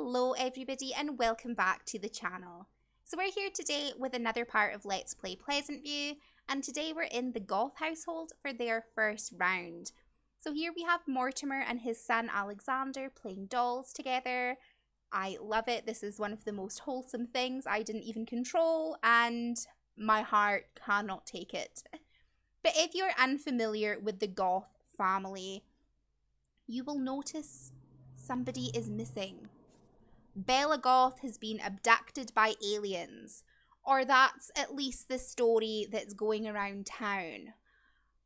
Hello everybody and welcome back to the channel. So we're here today with another part of Let's Play Pleasantview, and today we're in the Goth household for their first round. So here we have Mortimer and his son Alexander playing dolls together. I love it. This is one of the most wholesome things I didn't even control, and my heart cannot take it. But if you're unfamiliar with the Goth family, you will notice somebody is missing. Bella Goth has been abducted by aliens, or that's at least the story that's going around town.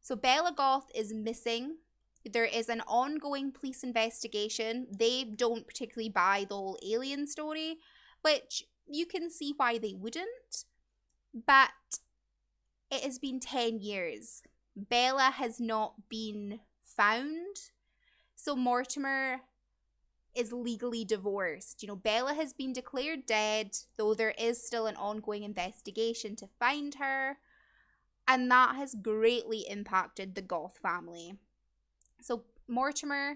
So Bella Goth is missing. There is an ongoing police investigation. They don't particularly buy the whole alien story, which you can see why they wouldn't. But it has been 10 years. Bella has not been found. So Mortimer is legally divorced. You know, Bella has been declared dead, though there is still an ongoing investigation to find her. And that has greatly impacted the Goth family. So Mortimer,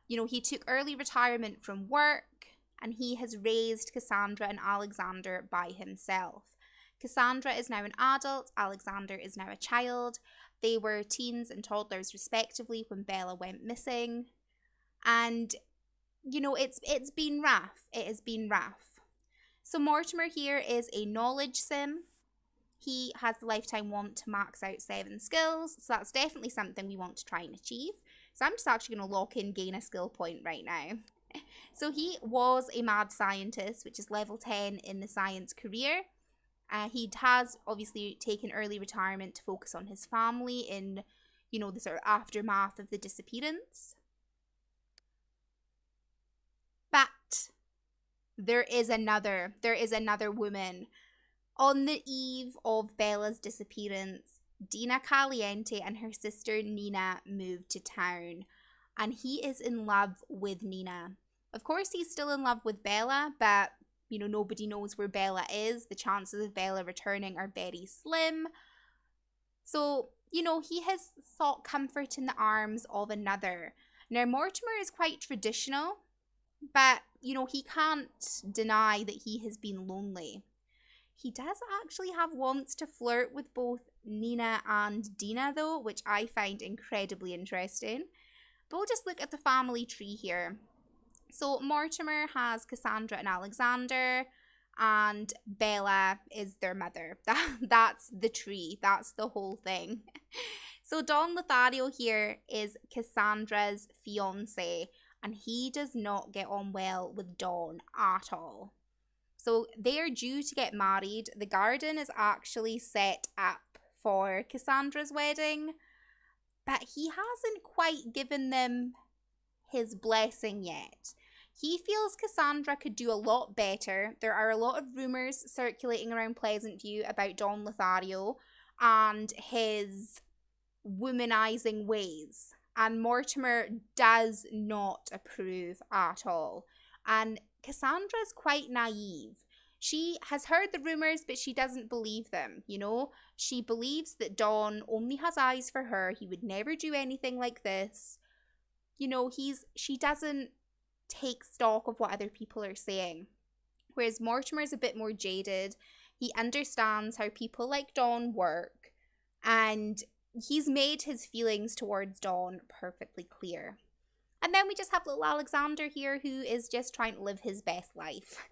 he took early retirement from work, and he has raised Cassandra and Alexander by himself. Cassandra is now an adult, Alexander is now a child. They were teens and toddlers respectively when Bella went missing. And it's been rough. It has been rough. So Mortimer here is a knowledge sim. He has the lifetime want to max out 7 skills. So that's definitely something we want to try and achieve. So I'm just actually going to lock in gain a skill point right now. So he was a mad scientist, which is level 10 in the science career. He has obviously taken early retirement to focus on his family in, the sort of aftermath of the disappearance. But there is another woman. On the eve of Bella's disappearance, Dina Caliente and her sister Nina moved to town, and he is in love with Nina. Of course, he's still in love with Bella, but nobody knows where Bella is. The chances of Bella returning are very slim. So, he has sought comfort in the arms of another. Now, Mortimer is quite traditional, but, he can't deny that he has been lonely. He does actually have wants to flirt with both Nina and Dina, though, which I find incredibly interesting. But we'll just look at the family tree here. So Mortimer has Cassandra and Alexander, and Bella is their mother. That's the tree. That's the whole thing. So Don Lothario here is Cassandra's fiance, and he does not get on well with Dawn at all. So they are due to get married. The garden is actually set up for Cassandra's wedding, but he hasn't quite given them his blessing yet. He feels Cassandra could do a lot better. There are a lot of rumours circulating around Pleasantview about Don Lothario and his womanizing ways. And Mortimer does not approve at all. And Cassandra's quite naive. She has heard the rumours, but she doesn't believe them, She believes that Don only has eyes for her. He would never do anything like this. She doesn't take stock of what other people are saying. Whereas Mortimer is a bit more jaded. He understands how people like Don work, and he's made his feelings towards Dawn perfectly clear. And then we just have little Alexander here, who is just trying to live his best life.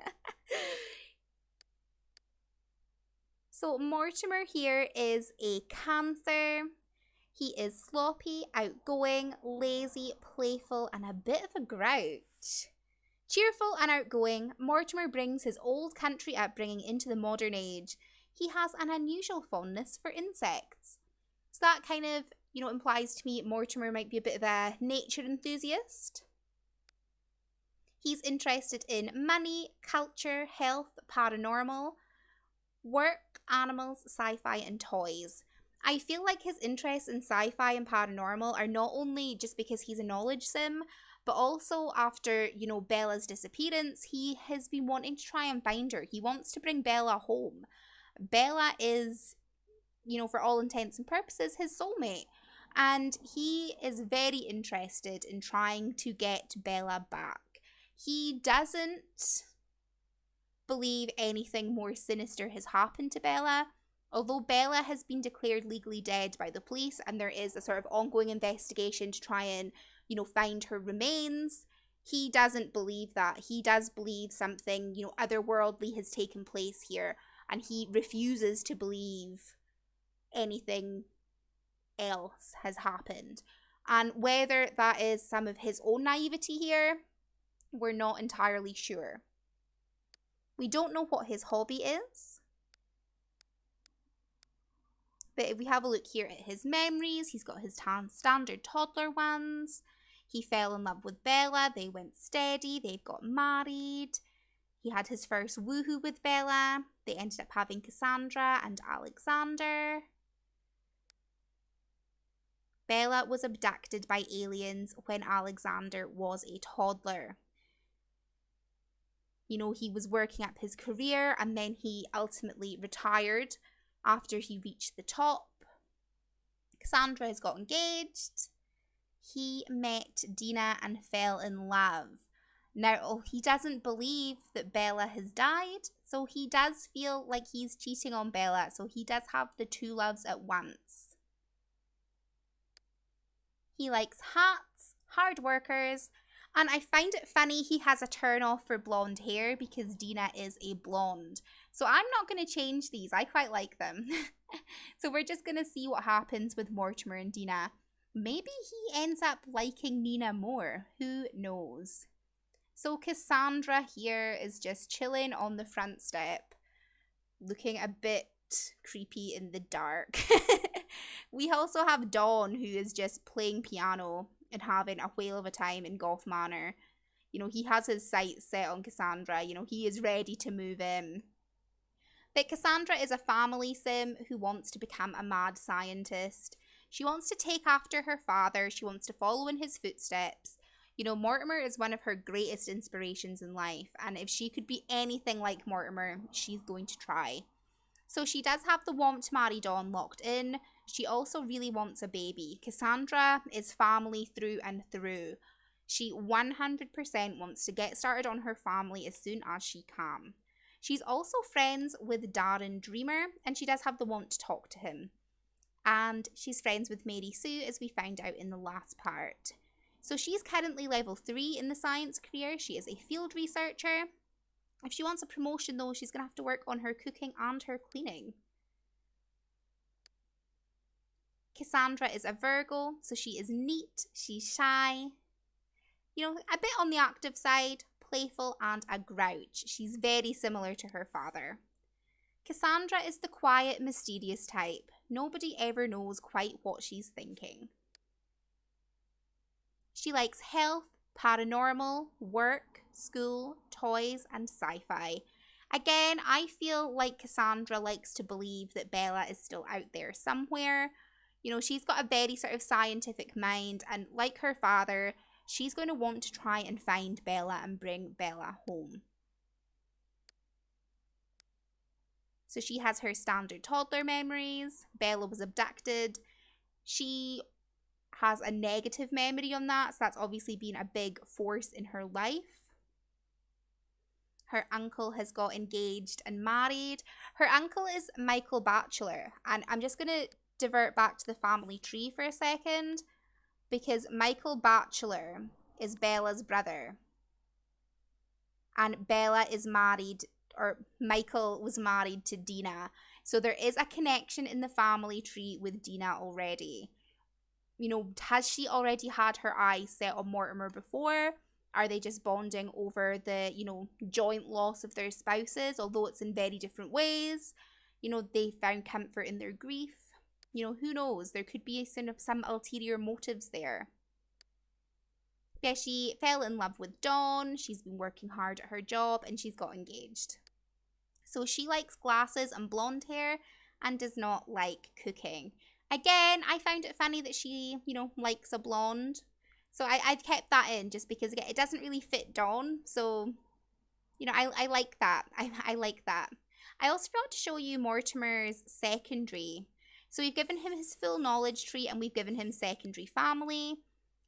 So Mortimer here is a Cancer. He is sloppy, outgoing, lazy, playful, and a bit of a grouch. Cheerful and outgoing, Mortimer brings his old country upbringing into the modern age. He has an unusual fondness for insects. So that kind of, implies to me Mortimer might be a bit of a nature enthusiast. He's interested in money, culture, health, paranormal, work, animals, sci-fi, and toys. I feel like his interests in sci-fi and paranormal are not only just because he's a knowledge sim, but also after, Bella's disappearance, he has been wanting to try and find her. He wants to bring Bella home. Bella is, for all intents and purposes, his soulmate. And he is very interested in trying to get Bella back. He doesn't believe anything more sinister has happened to Bella. Although Bella has been declared legally dead by the police and there is a sort of ongoing investigation to try and, find her remains, he doesn't believe that. He does believe something, otherworldly has taken place here, and he refuses to believe anything else has happened. And whether that is some of his own naivety here, we're not entirely sure. We don't know what his hobby is. But if we have a look here at his memories, he's got his standard toddler ones. He fell in love with Bella. They went steady. They've got married. He had his first woohoo with Bella. They ended up having Cassandra and Alexander. Bella was abducted by aliens when Alexander was a toddler. He was working up his career and then he ultimately retired after he reached the top. Cassandra has got engaged. He met Dina and fell in love. Now, he doesn't believe that Bella has died, so he does feel like he's cheating on Bella, so he does have the two loves at once. He likes hats, hard workers, and I find it funny he has a turn off for blonde hair because Dina is a blonde. So I'm not going to change these. I quite like them. So we're just going to see what happens with Mortimer and Dina. Maybe he ends up liking Nina more. Who knows? So Cassandra here is just chilling on the front step, looking a bit creepy in the dark. We also have Don, who is just playing piano and having a whale of a time in Goth Manor. He has his sights set on Cassandra. He is ready to move in. But Cassandra is a family sim who wants to become a mad scientist. She wants to take after her father. She wants to follow in his footsteps. Mortimer is one of her greatest inspirations in life. And if she could be anything like Mortimer, she's going to try. So she does have the want to marry Don locked in. She also really wants a baby. Cassandra is family through and through. She 100% wants to get started on her family as soon as she can. She's also friends with Darren Dreamer, and she does have the want to talk to him. And she's friends with Mary Sue, as we found out in the last part. So she's currently level 3 in the science career. She is a field researcher. If she wants a promotion, though, she's going to have to work on her cooking and her cleaning. Cassandra is a Virgo, so she is neat, she's shy. A bit on the active side, playful and a grouch. She's very similar to her father. Cassandra is the quiet, mysterious type. Nobody ever knows quite what she's thinking. She likes health, paranormal, work, school, toys, and sci-fi. Again, I feel like Cassandra likes to believe that Bella is still out there somewhere. She's got a very sort of scientific mind, and like her father, she's going to want to try and find Bella and bring Bella home. So she has her standard toddler memories. Bella was abducted. She has a negative memory on that, so that's obviously been a big force in her life. Her uncle has got engaged and married. Her uncle is Michael Batchelor, and I'm just going to divert back to the family tree for a second, because Michael Batchelor is Bella's brother, and Bella is married, or Michael was married to Dina, so there is a connection in the family tree with Dina already. Has she already had her eyes set on Mortimer before? Are they just bonding over the, joint loss of their spouses, although it's in very different ways? They found comfort in their grief. Who knows? There could be some ulterior motives there. Yeah, she fell in love with Dawn. She's been working hard at her job and she's got engaged. So she likes glasses and blonde hair and does not like cooking. Again, I found it funny that she, likes a blonde. So I've kept that in just because, again, it doesn't really fit Dawn. So, I like that. I like that. I also forgot to show you Mortimer's secondary. So we've given him his full knowledge tree and we've given him secondary family.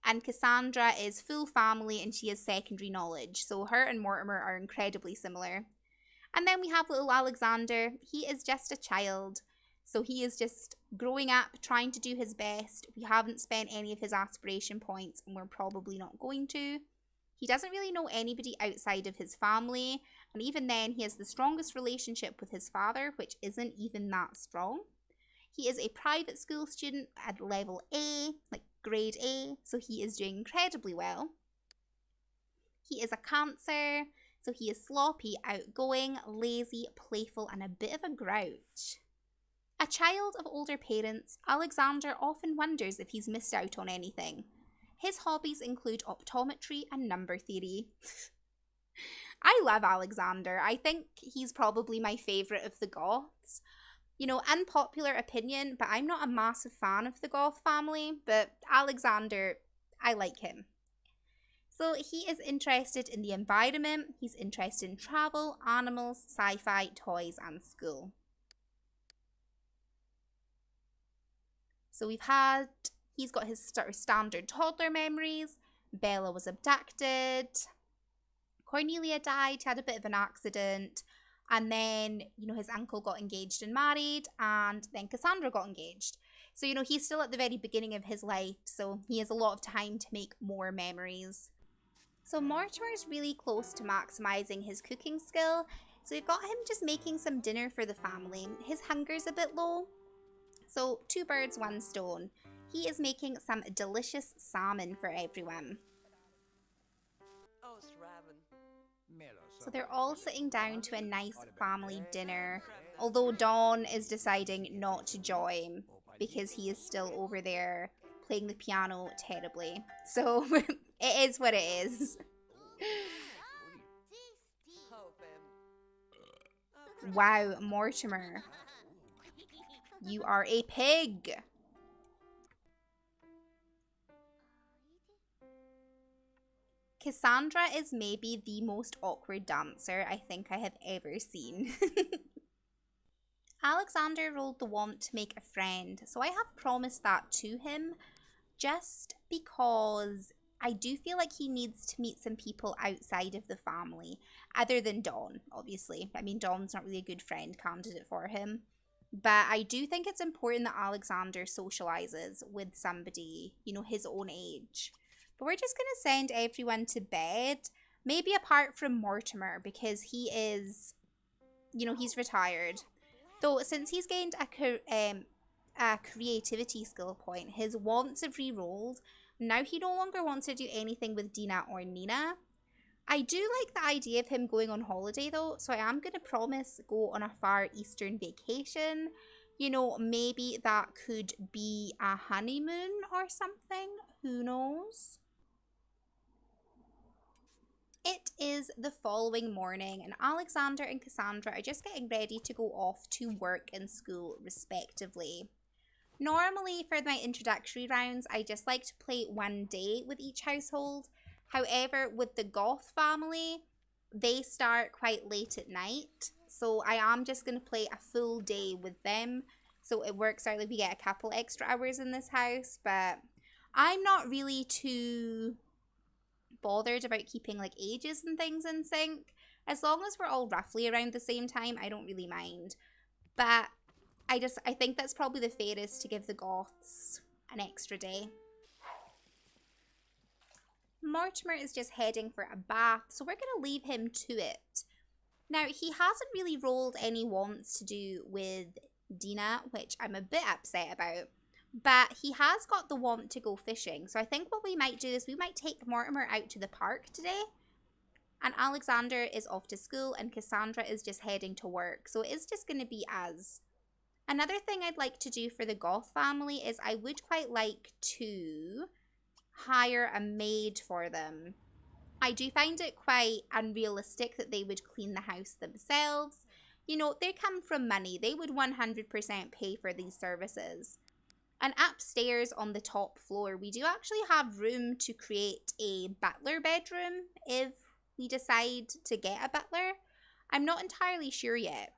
And Cassandra is full family and she has secondary knowledge. So her and Mortimer are incredibly similar. And then we have little Alexander. He is just a child. So he is just growing up, trying to do his best. We haven't spent any of his aspiration points and we're probably not going to. He doesn't really know anybody outside of his family. And even then, he has the strongest relationship with his father, which isn't even that strong. He is a private school student at level A, like grade A, so he is doing incredibly well. He is a Cancer, so he is sloppy, outgoing, lazy, playful, and a bit of a grouch. A child of older parents, Alexander often wonders if he's missed out on anything. His hobbies include optometry and number theory. I love Alexander. I think he's probably my favourite of the Goths. You know, unpopular opinion, but I'm not a massive fan of the Goth family, but Alexander, I like him. So he is interested in the environment, he's interested in travel, animals, sci-fi, toys, and school. So he's got his sort of standard toddler memories. Bella was abducted. Cornelia died, he had a bit of an accident. And then, his uncle got engaged and married, and then Cassandra got engaged. So, he's still at the very beginning of his life, so he has a lot of time to make more memories. So Mortimer is really close to maximising his cooking skill, so we've got him just making some dinner for the family. His hunger's a bit low, so 2 birds, 1 stone. He is making some delicious salmon for everyone. So they're all sitting down to a nice family dinner, although Don is deciding not to join because he is still over there playing the piano terribly. So it is what it is. Wow, Mortimer. You are a pig. Cassandra is maybe the most awkward dancer I think I have ever seen. Alexander rolled the want to make a friend, so I have promised that to him just because I do feel like he needs to meet some people outside of the family, other than Don, obviously. I mean, Don's not really a good friend candidate for him. But I do think it's important that Alexander socializes with somebody, his own age. But we're just going to send everyone to bed, maybe apart from Mortimer, because he is, he's retired. Though, since he's gained a creativity skill point, his wants have re-rolled. Now he no longer wants to do anything with Dina or Nina. I do like the idea of him going on holiday though, so I am going to promise go on a far eastern vacation. Maybe that could be a honeymoon or something. Who knows? It is the following morning and Alexander and Cassandra are just getting ready to go off to work and school respectively. Normally for my introductory rounds, I just like to play 1 day with each household. However, with the Goth family, they start quite late at night. So I am just going to play a full day with them. So it works out like we get a couple extra hours in this house. But I'm not really too bothered about keeping like ages and things in sync. As long as we're all roughly around the same time, I don't really mind. But I think that's probably the fairest to give the Goths an extra day. Mortimer is just heading for a bath, so we're going to leave him to it. Now, he hasn't really rolled any wants to do with Dina, which I'm a bit upset about. But he has got the want to go fishing, so I think what we might do is we might take Mortimer out to the park today. And Alexander is off to school and Cassandra is just heading to work, so it is just going to be us. Another thing I'd like to do for the Goth family is I would quite like to hire a maid for them. I do find it quite unrealistic that they would clean the house themselves. They come from money. They would 100% pay for these services. And upstairs on the top floor, we do actually have room to create a butler bedroom if we decide to get a butler. I'm not entirely sure yet.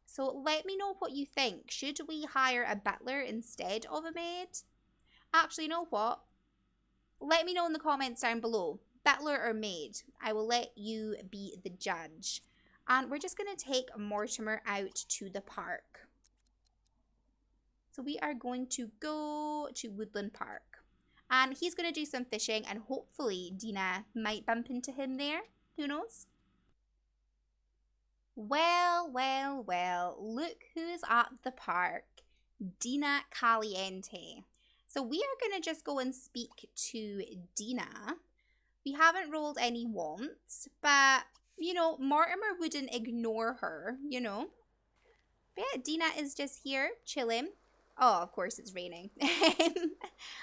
So let me know what you think. Should we hire a butler instead of a maid? Actually, you know what? Let me know in the comments down below. Butler or maid? I will let you be the judge. And we're just going to take Mortimer out to the park. So we are going to go to Woodland Park. And he's going to do some fishing, and hopefully Dina might bump into him there. Who knows? Well, well, well. Look who's at the park. Dina Caliente. So we are going to just go and speak to Dina. We haven't rolled any wants, but, you know, Mortimer wouldn't ignore her, you know. But yeah, Dina is just here, chilling. Oh, of course it's raining.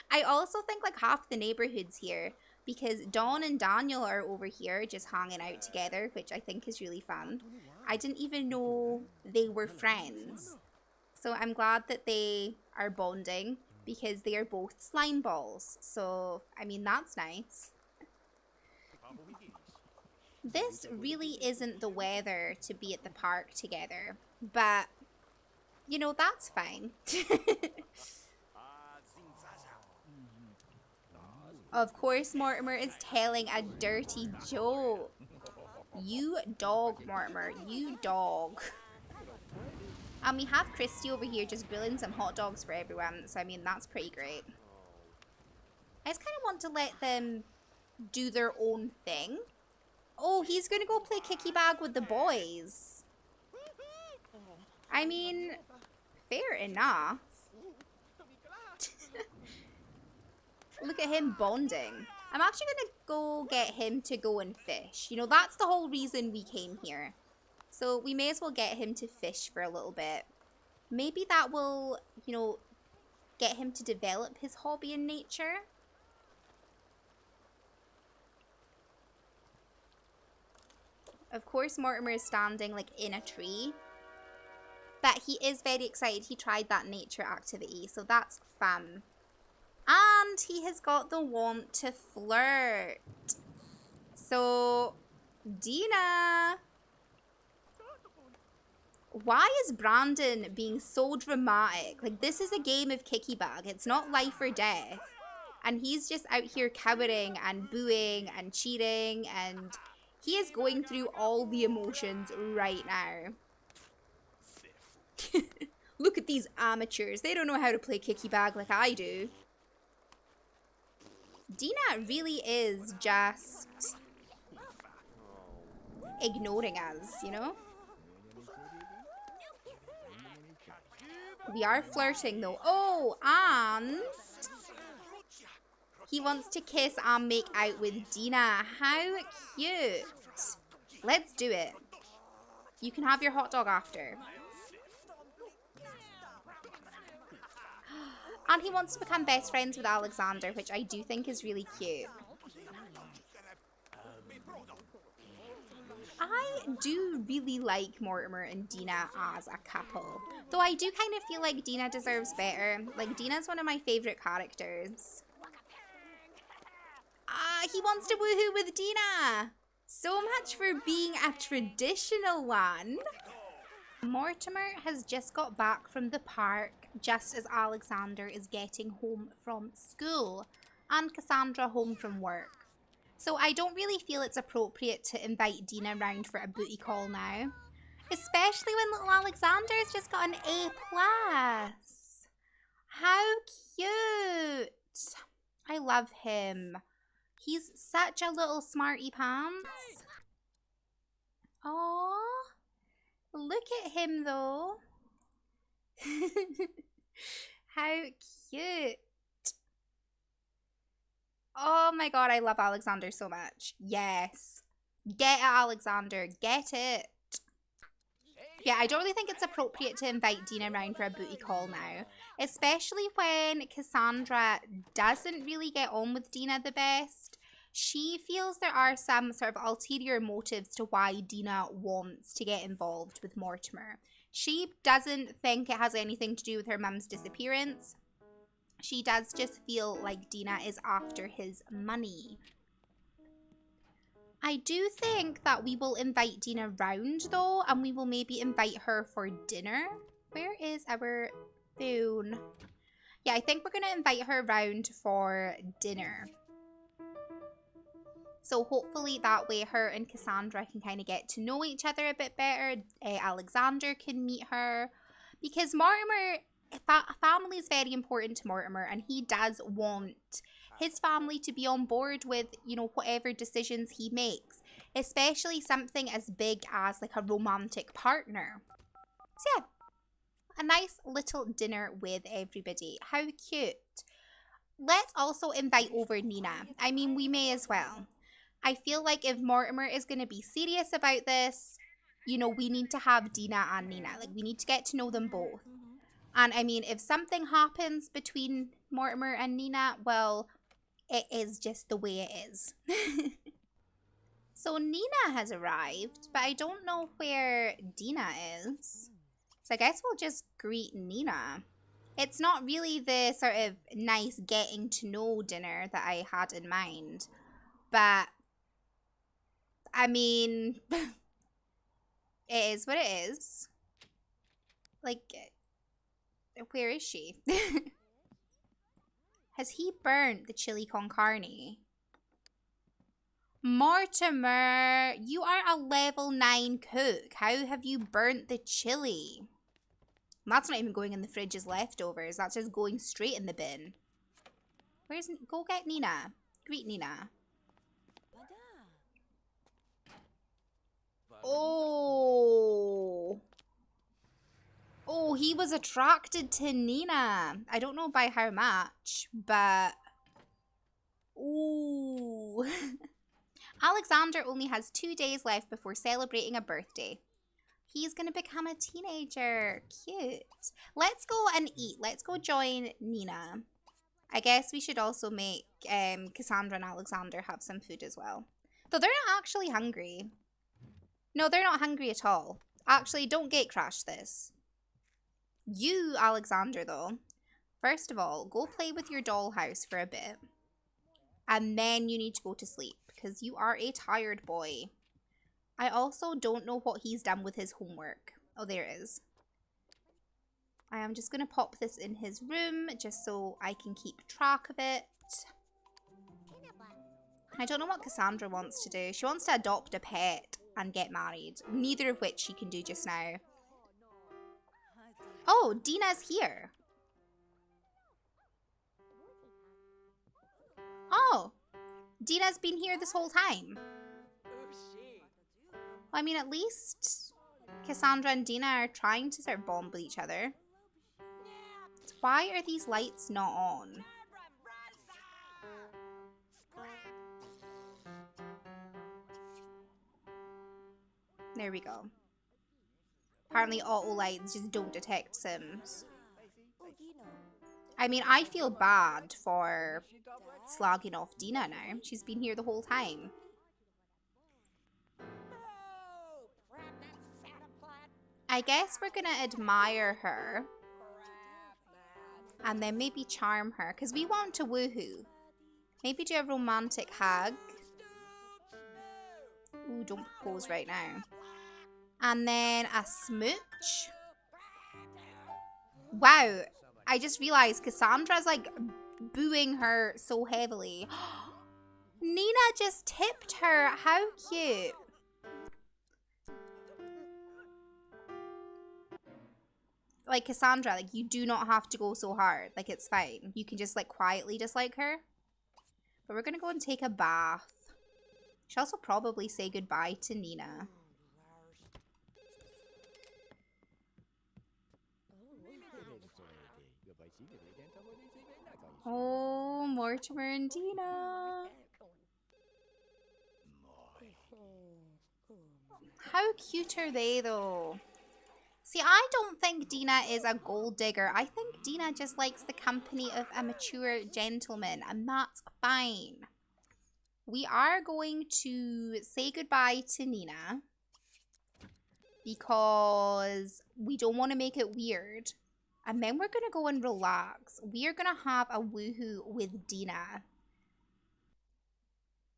I also think like half the neighborhood's here because Dawn and Daniel are over here just hanging out together, which I think is really fun. I didn't even know they were friends. So I'm glad that they are bonding because they are both slime balls. So, I mean, that's nice. This really isn't the weather to be at the park together, but, you know, that's fine. Of course, Mortimer is telling a dirty joke. You dog, Mortimer. You dog. And we have Christy over here just grilling some hot dogs for everyone. So, I mean, that's pretty great. I just kind of want to let them do their own thing. Oh, he's going to go play kicky bag with the boys. I mean, fair enough. Look at him bonding. I'm actually going to go get him to go and fish. You know, that's the whole reason we came here. So we may as well get him to fish for a little bit. Maybe that will, you know, get him to develop his hobby in nature. Of course, Mortimer is standing like in a tree. But he is very excited he tried that nature activity. So that's fun. And he has got the want to flirt. So, Dina. Why is Brandon being so dramatic? Like, this is a game of kicky bag. It's not life or death. And he's just out here cowering and booing and cheating. And he is going through all the emotions right now. Look at these amateurs. They don't know how to play kicky bag like I do. Dina really is just ignoring us, you know? We are flirting though. Oh, and he wants to kiss and make out with Dina. How cute. Let's do it. You can have your hot dog after. And he wants to become best friends with Alexander, which I do think is really cute. I do really like Mortimer and Dina as a couple. Though I do kind of feel like Dina deserves better. Like, Dina's one of my favourite characters. Ah, he wants to woohoo with Dina. So much for being a traditional one. Mortimer has just got back from the park just as Alexander is getting home from school and Cassandra home from work. So I don't really feel it's appropriate to invite Dina round for a booty call now. Especially when little Alexander's just got an A+. How cute. I love him. He's such a little smarty pants. Aww. Look at him though. How cute. Oh my god, I love Alexander so much. Yes. Get it, Alexander. Get it. Yeah, I don't really think it's appropriate to invite Dina around for a booty call now. Especially when Cassandra doesn't really get on with Dina the best. She feels there are some sort of ulterior motives to why Dina wants to get involved with Mortimer. She doesn't think it has anything to do with her mum's disappearance. She does just feel like Dina is after his money. I do think that we will invite Dina round though, and we will maybe invite her for dinner. Where is our phone? Yeah, I think we're going to invite her round for dinner. So hopefully that way her and Cassandra can kind of get to know each other a bit better. Alexander can meet her. Because Mortimer, family is very important to Mortimer, and he does want his family to be on board with, you know, whatever decisions he makes. Especially something as big as like a romantic partner. So yeah, a nice little dinner with everybody. How cute. Let's also invite over Nina. I mean, we may as well. I feel like if Mortimer is going to be serious about this, you know, we need to have Dina and Nina. Like, we need to get to know them both. And I mean, if something happens between Mortimer and Nina, well, it is just the way it is. So Nina has arrived, but I don't know where Dina is. So I guess we'll just greet Nina. It's not really the sort of nice getting to know dinner that I had in mind. But, I mean, it is what it is. Like, where is she? Has he burnt the chili con carne? Mortimer, you are a level 9 cook. How have you burnt the chili? That's not even going in the fridge as leftovers. That's just going straight in the bin. Go get Nina. Greet Nina. Oh. Oh, he was attracted to Nina. I don't know by how much, but... Ooh. Alexander only has 2 days left before celebrating a birthday. He's going to become a teenager. Cute. Let's go and eat. Let's go join Nina. I guess we should also make Cassandra and Alexander have some food as well. Though they're not actually hungry. No, they're not hungry at all. Actually, don't gate crash this. You, Alexander, though. First of all, go play with your dollhouse for a bit. And then you need to go to sleep because you are a tired boy. I also don't know what he's done with his homework. Oh, there it is. I am just going to pop this in his room just so I can keep track of it. I don't know what Cassandra wants to do. She wants to adopt a pet and get married. Neither of which she can do just now. Oh, Dina's here. Oh, Dina's been here this whole time. I mean, at least Cassandra and Dina are trying to sort of bond with each other. So why are these lights not on? There we go. Apparently auto lights just don't detect Sims. I mean, I feel bad for slagging off Dina now. She's been here the whole time. I guess we're gonna admire her. And then maybe charm her. Because we want to woohoo. Maybe do a romantic hug. Ooh, don't propose right now. And then a smooch. Wow. I just realized Cassandra's like booing her so heavily. Nina just tipped her. How cute. Like, Cassandra, like, you do not have to go so hard. Like, it's fine. You can just, like, quietly dislike her. But we're going to go and take a bath. She also probably say goodbye to Nina. Oh, Mortimer and Dina. How cute are they, though? See, I don't think Dina is a gold digger. I think Dina just likes the company of a mature gentleman, and that's fine. We are going to say goodbye to Nina because we don't want to make it weird. And then we're going to go and relax. We are going to have a woohoo with Dina.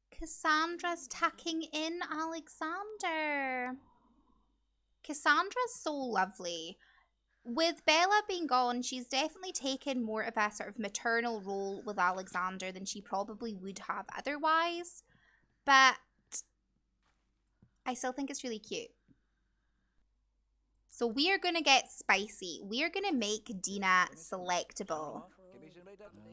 Cassandra's tucking in Alexander. Cassandra's so lovely. With Bella being gone, she's definitely taken more of a sort of maternal role with Alexander than she probably would have otherwise. but I still think it's really cute. So we are going to get spicy. We are going to make Dina selectable.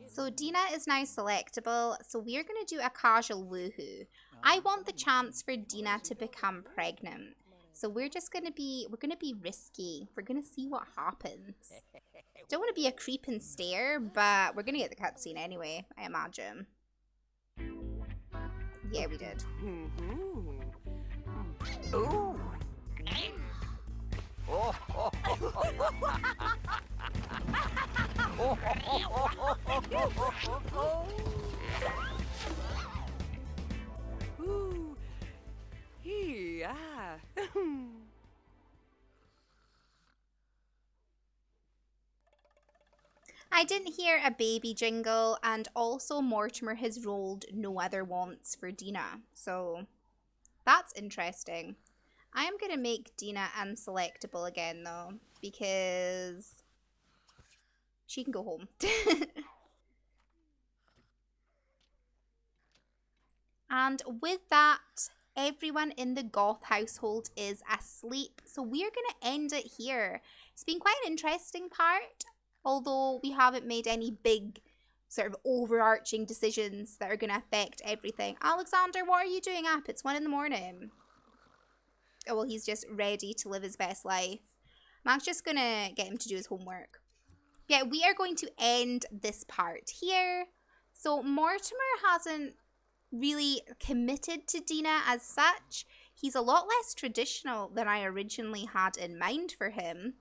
So Dina is now selectable, so we're going to do a casual woohoo. I want the chance for Dina to become pregnant. So we're going to be risky. We're going to see what happens. Don't want to be a creep and stare, but we're going to get the cutscene anyway, I imagine. Yeah, we did. Ooh. Ooh. Yeah. I didn't hear a baby jingle, and also Mortimer has rolled no other wants for Dina, so that's interesting. I am going to make Dina unselectable again, though, because she can go home. And with that, everyone in the Goth household is asleep, so we're going to end it here. It's been quite an interesting part, although we haven't made any big sort of overarching decisions that are going to affect everything. Alexander, what are you doing up? It's 1 in the morning. Oh, well, he's just ready to live his best life. Mac's just going to get him to do his homework. Yeah, we are going to end this part here. So Mortimer hasn't really committed to Dina as such. He's a lot less traditional than I originally had in mind for him.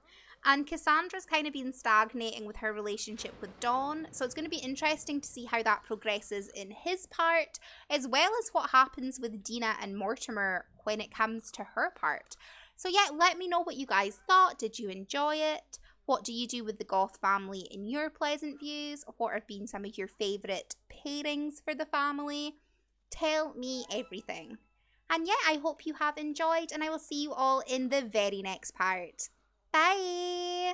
And Cassandra's kind of been stagnating with her relationship with Don, so it's going to be interesting to see how that progresses in his part, as well as what happens with Dina and Mortimer when it comes to her part. So yeah, let me know what you guys thought. Did you enjoy it? What do you do with the Goth family in your Pleasantviews? What have been some of your favourite pairings for the family? Tell me everything. And yeah, I hope you have enjoyed, and I will see you all in the very next part. Bye!